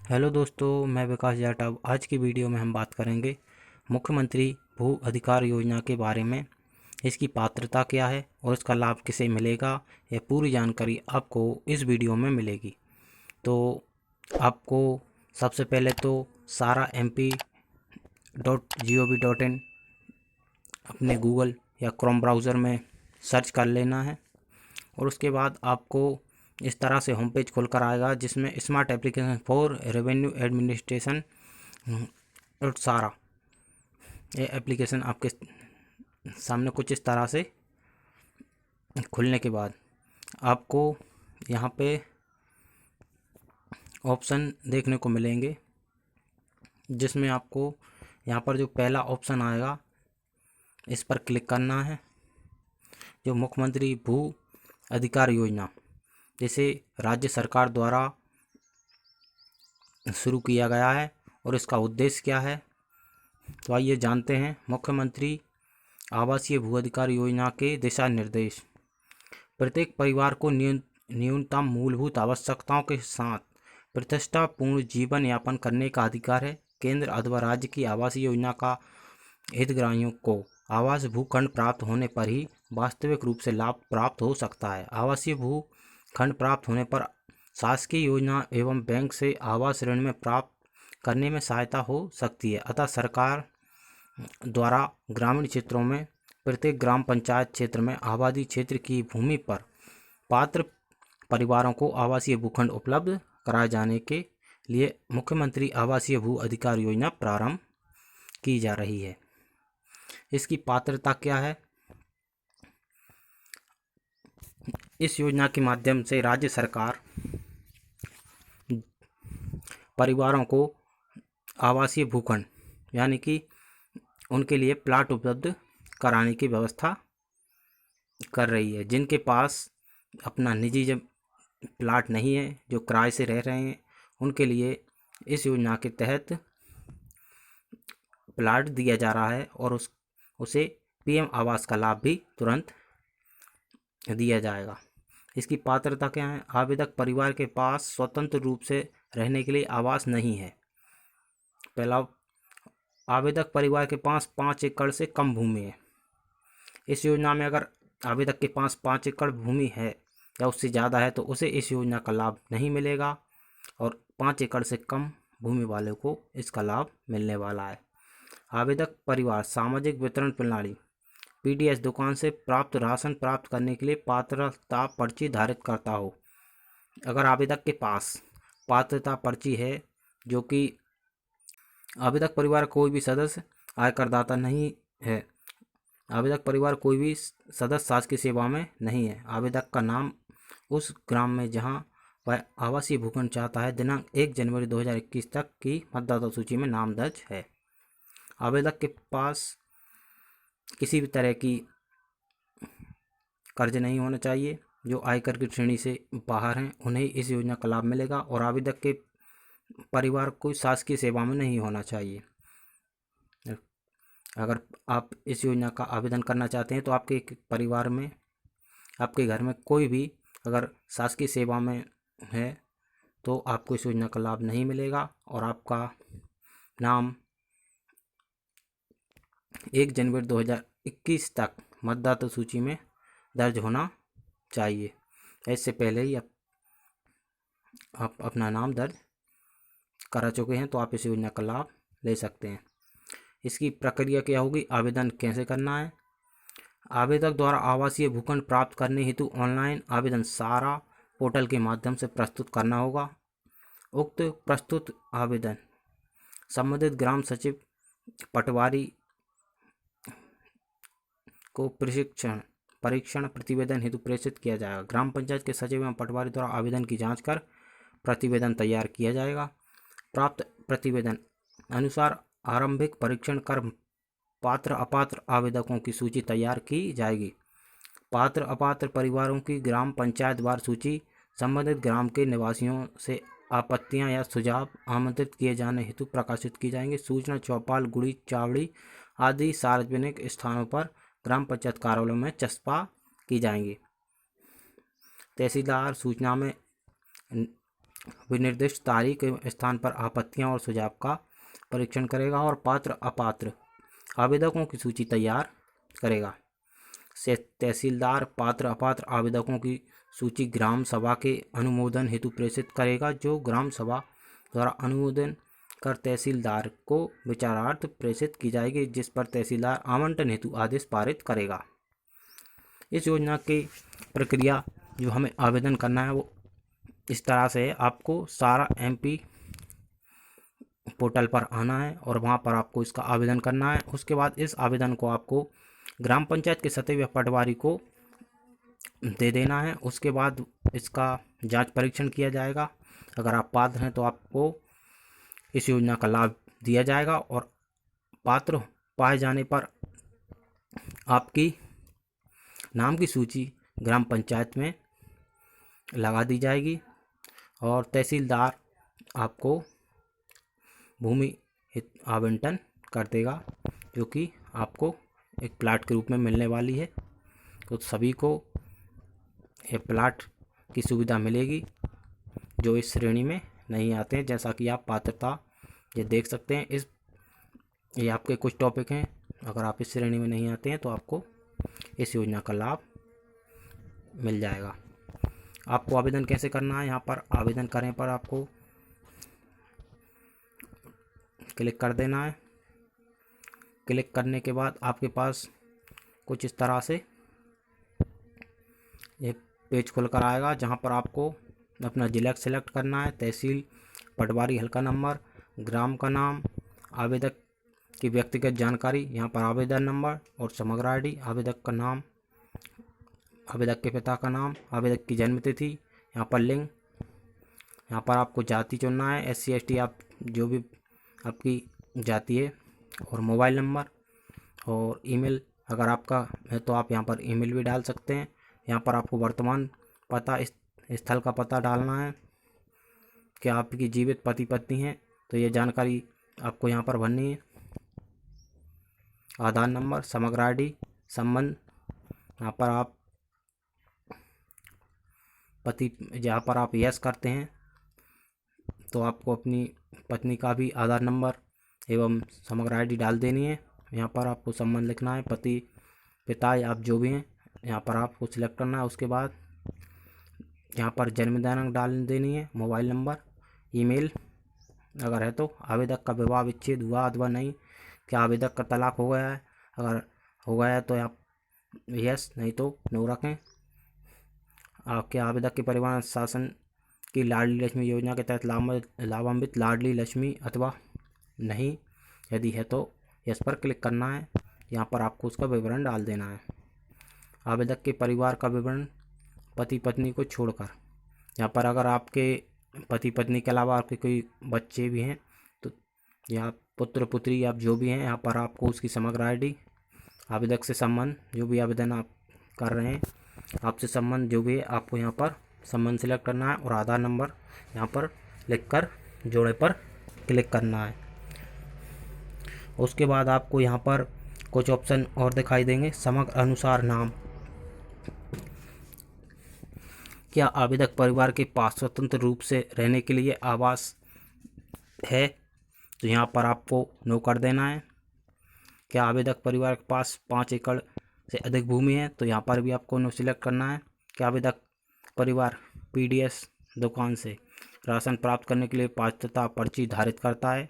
Hello दोस्तों, मैं विकास जाटव। आज की वीडियो में हम बात करेंगे मुख्यमंत्री भू अधिकार योजना के बारे में। इसकी पात्रता क्या है और इसका लाभ किसे मिलेगा, यह पूरी जानकारी आपको इस वीडियो में मिलेगी। तो आपको सबसे पहले तो sara.mp.gov.in अपने गूगल या क्रोम ब्राउज़र में सर्च कर लेना है और उसके बाद आपको इस तरह से होम पेज खुल कर आएगा जिसमें smart application for revenue administration dot सारा। ये एप्लीकेशन आपके सामने कुछ इस तरह से खुलने के बाद आपको यहाँ पे ऑप्शन देखने को मिलेंगे, जिसमें आपको यहाँ पर जो पहला ऑप्शन आएगा इस पर क्लिक करना है, जो मुख्यमंत्री भू अधिकार योजना जिसे राज्य सरकार द्वारा शुरू किया गया है और इसका उद्देश्य क्या है, तो आइए जानते हैं। मुख्यमंत्री आवासीय भू अधिकार योजना के दिशा निर्देश। प्रत्येक परिवार को न्यूनतम मूलभूत आवश्यकताओं के साथ प्रतिष्ठापूर्ण जीवन यापन करने का अधिकार है। केंद्र अथवा राज्य की आवासीय योजना का हितग्राहियों को आवास भूखंड प्राप्त होने पर ही वास्तविक रूप से लाभ प्राप्त हो सकता है। आवासीय भूखंड प्राप्त होने पर शासकीय योजना एवं बैंक से आवास ऋण में प्राप्त करने में सहायता हो सकती है। अतः सरकार द्वारा ग्रामीण क्षेत्रों में प्रत्येक ग्राम पंचायत क्षेत्र में आबादी क्षेत्र की भूमि पर पात्र परिवारों को आवासीय भूखंड उपलब्ध कराए जाने के लिए मुख्यमंत्री आवासीय भू अधिकार योजना प्रारंभ की जा रही है। इसकी पात्रता क्या है? इस योजना के माध्यम से राज्य सरकार परिवारों को आवासीय भूखंड यानी कि उनके लिए प्लाट उपलब्ध कराने की व्यवस्था कर रही है। जिनके पास अपना निजी जब प्लाट नहीं है, जो किराए से रह रहे हैं, उनके लिए इस योजना के तहत प्लाट दिया जा रहा है और उसे पीएम आवास का लाभ भी तुरंत दिया जाएगा। इसकी पात्रता क्या है? आवेदक परिवार के पास स्वतंत्र रूप से रहने के लिए आवास नहीं है। पहला, आवेदक परिवार के पास 5 एकड़ से कम भूमि है। इस योजना में अगर आवेदक के पास 5 एकड़ भूमि है या उससे ज़्यादा है तो उसे इस योजना का लाभ नहीं मिलेगा और 5 एकड़ से कम भूमि वाले को इसका लाभ मिलने वाला है। आवेदक परिवार सामाजिक वितरण प्रणाली पीडीएस दुकान से प्राप्त राशन प्राप्त करने के लिए पात्रता पर्ची धारित करता हो। अगर आवेदक के पास पात्रता पर्ची है, जो कि आवेदक परिवार कोई भी सदस्य आयकरदाता नहीं है, आवेदक परिवार कोई भी सदस्य शासकीय सेवा में नहीं है, आवेदक का नाम उस ग्राम में जहां वह आवासीय भूखंड चाहता है दिनांक 1 जनवरी 2021 तक की मतदाता सूची में नाम दर्ज है। आवेदक के पास किसी भी तरह की कर्ज नहीं होना चाहिए। जो आयकर की श्रेणी से बाहर हैं उन्हें इस योजना का लाभ मिलेगा और आवेदक के परिवार को शासकीय सेवा में नहीं होना चाहिए। अगर आप इस योजना का आवेदन करना चाहते हैं तो आपके परिवार में, आपके घर में कोई भी अगर शासकीय सेवा में है तो आपको इस योजना का लाभ नहीं मिलेगा और आपका नाम 1 जनवरी 2021 तक मतदाता सूची में दर्ज होना चाहिए। इससे पहले ही आप अपना नाम दर्ज करा चुके हैं तो आप इस योजना का लाभ ले सकते हैं। इसकी प्रक्रिया क्या होगी? आवेदन कैसे करना है? आवेदक द्वारा आवासीय भूखंड प्राप्त करने हेतु ऑनलाइन आवेदन सारा पोर्टल के माध्यम से प्रस्तुत करना होगा। उक्त प्रस्तुत आवेदन संबंधित ग्राम सचिव पटवारी को परीक्षण प्रतिवेदन हेतु प्रेषित किया जाएगा। ग्राम पंचायत के सचिव एवं पटवारी द्वारा आवेदन की जांच कर प्रतिवेदन तैयार किया जाएगा। प्राप्त प्रतिवेदन अनुसार आरंभिक परीक्षण कर पात्र अपात्र आवेदकों की सूची तैयार की जाएगी। पात्र अपात्र परिवारों की ग्राम पंचायत वार सूची संबंधित ग्राम के निवासियों से आपत्तियां या सुझाव आमंत्रित किए जाने हेतु प्रकाशित की जाएंगी। सूचना चौपाल, गुड़ी, चावड़ी आदि सार्वजनिक स्थानों पर ग्राम पंचायत कार्यालयों में चस्पा की जाएंगी। तहसीलदार सूचना में विनिर्दिष्ट तारीख एवं स्थान पर आपत्तियां और सुझाव का परीक्षण करेगा और पात्र अपात्र आवेदकों की सूची तैयार करेगा। तहसीलदार पात्र अपात्र आवेदकों की सूची ग्राम सभा के अनुमोदन हेतु प्रेषित करेगा, जो ग्राम सभा द्वारा अनुमोदन कर तहसीलदार को विचारार्थ प्रेषित की जाएगी, जिस पर तहसीलदार आवंटन हेतु आदेश पारित करेगा। इस योजना की प्रक्रिया जो हमें आवेदन करना है वो इस तरह से है। आपको सारा MP पोर्टल पर आना है और वहाँ पर आपको इसका आवेदन करना है। उसके बाद इस आवेदन को आपको ग्राम पंचायत के सतही पटवारी को दे देना है। उसके बाद इसका जांच परीक्षण किया जाएगा। अगर आप पात्र हैं तो आपको इस योजना का लाभ दिया जाएगा और पात्र पाए जाने पर आपकी नाम की सूची ग्राम पंचायत में लगा दी जाएगी और तहसीलदार आपको भूमि आवंटन कर देगा, जो कि आपको एक प्लाट के रूप में मिलने वाली है। तो सभी को ये प्लाट की सुविधा मिलेगी जो इस श्रेणी में नहीं आते हैं। जैसा कि आप पात्रता ये देख सकते हैं, ये आपके कुछ टॉपिक हैं। अगर आप इस श्रेणी में नहीं आते हैं तो आपको इस योजना का लाभ मिल जाएगा। आपको आवेदन कैसे करना है, यहाँ पर आवेदन करने पर आपको क्लिक कर देना है। क्लिक करने के बाद आपके पास कुछ इस तरह से एक पेज खुल कर आएगा, जहाँ पर आपको अपना जिला सेलेक्ट करना है, तहसील, पटवारी हल्का नंबर, ग्राम का नाम, आवेदक की व्यक्तिगत जानकारी, यहाँ पर आवेदन नंबर और समग्र ID, आवेदक का नाम, आवेदक के पिता का नाम, आवेदक की जन्म तिथि, यहाँ पर लिंग, यहाँ पर आपको जाति चुनना है, SC ST आप जो भी आपकी जाति है, और मोबाइल नंबर और ईमेल अगर आपका है तो आप यहाँ पर ईमेल भी डाल सकते हैं। यहाँ पर आपको वर्तमान पता, इस स्थल का पता डालना है। क्या आपकी जीवित पति पत्नी हैं तो ये जानकारी आपको यहाँ पर भरनी है। आधार नंबर, समग्र ID, संबंध, यहाँ पर आप पति, जहाँ पर आप यस करते हैं तो आपको अपनी पत्नी का भी आधार नंबर एवं समग्र ID डाल देनी है। यहाँ पर आपको संबंध लिखना है, पति पिता या आप जो भी हैं यहाँ पर आपको सिलेक्ट करना है। उसके बाद यहाँ पर जन्म दिनांक डाल देनी है, मोबाइल नंबर, ईमेल अगर है तो, आवेदक का विवाह विच्छेद हुआ अथवा नहीं, क्या आवेदक का तलाक हो गया है, अगर हो गया है तो आप यस, नहीं तो नो रखें। क्या आवेदक के परिवार शासन की लाडली लक्ष्मी योजना के तहत लाभान्वित लाडली लक्ष्मी अथवा नहीं, यदि है तो यस पर क्लिक करना है। यहाँ पर आपको उसका विवरण डाल देना है। आवेदक के परिवार का विवरण पति पत्नी को छोड़कर, यहाँ पर अगर आपके पति पत्नी के अलावा आपके कोई बच्चे भी हैं तो या पुत्र पुत्री आप जो भी हैं, यहाँ पर आपको उसकी समग्र ID, आवेदक से संबंध, जो भी आवेदन आप कर रहे हैं आपसे संबंध जो भी है आपको यहाँ पर संबंध सिलेक्ट करना है और आधार नंबर यहाँ पर लिखकर जोड़े पर क्लिक करना है। उसके बाद आपको यहाँ पर कुछ ऑप्शन और दिखाई देंगे। समग्र अनुसार नाम, क्या आवेदक परिवार के पास स्वतंत्र रूप से रहने के लिए आवास है तो यहाँ पर आपको नो कर देना है। क्या आवेदक परिवार के पास 5 एकड़ से अधिक भूमि है तो यहाँ पर भी आपको नो सिलेक्ट करना है। क्या आवेदक परिवार PDS दुकान से राशन प्राप्त करने के लिए पात्रता पर्ची धारित करता है,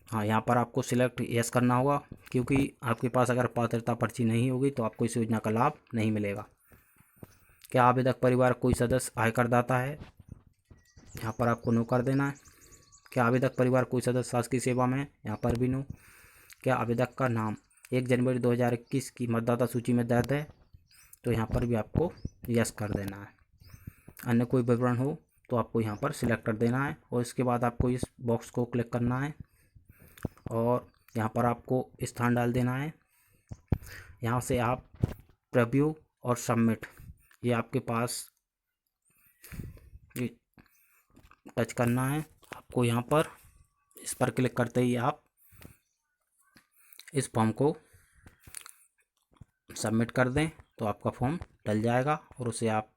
हाँ यहाँ पर आपको सिलेक्ट यस करना होगा, क्योंकि आपके पास अगर पात्रता पर्ची नहीं होगी तो आपको इस योजना का लाभ नहीं मिलेगा। क्या आवेदक परिवार कोई सदस्य आयकरदाता है, यहाँ पर आपको नो कर देना है। क्या आवेदक परिवार कोई सदस्य शासकीय सेवा में है, यहाँ पर भी नो। क्या आवेदक का नाम 1 जनवरी 2021 की मतदाता सूची में दर्ज है तो यहाँ पर भी आपको यस कर देना है। अन्य कोई विवरण हो तो आपको यहाँ पर सिलेक्ट कर देना है और इसके बाद आपको इस बॉक्स को क्लिक करना है और यहाँ पर आपको स्थान डाल देना है। यहाँ से आप प्रीव्यू और सबमिट, ये आपके पास टच करना है आपको। यहाँ पर इस पर क्लिक करते ही आप इस फॉर्म को सबमिट कर दें तो आपका फॉर्म डल जाएगा और उसे आप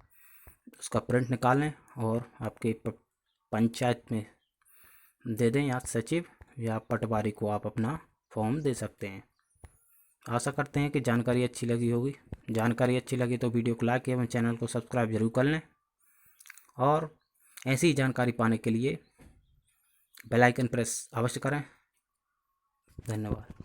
उसका प्रिंट निकालें और आपके पंचायत में दे दें या सचिव या पटवारी को आप अपना फॉर्म दे सकते हैं। आशा करते हैं कि जानकारी अच्छी लगी होगी। जानकारी अच्छी लगी तो वीडियो को लाइक एवं चैनल को सब्सक्राइब जरूर कर लें और ऐसी ही जानकारी पाने के लिए बेल आइकन प्रेस अवश्य करें। धन्यवाद।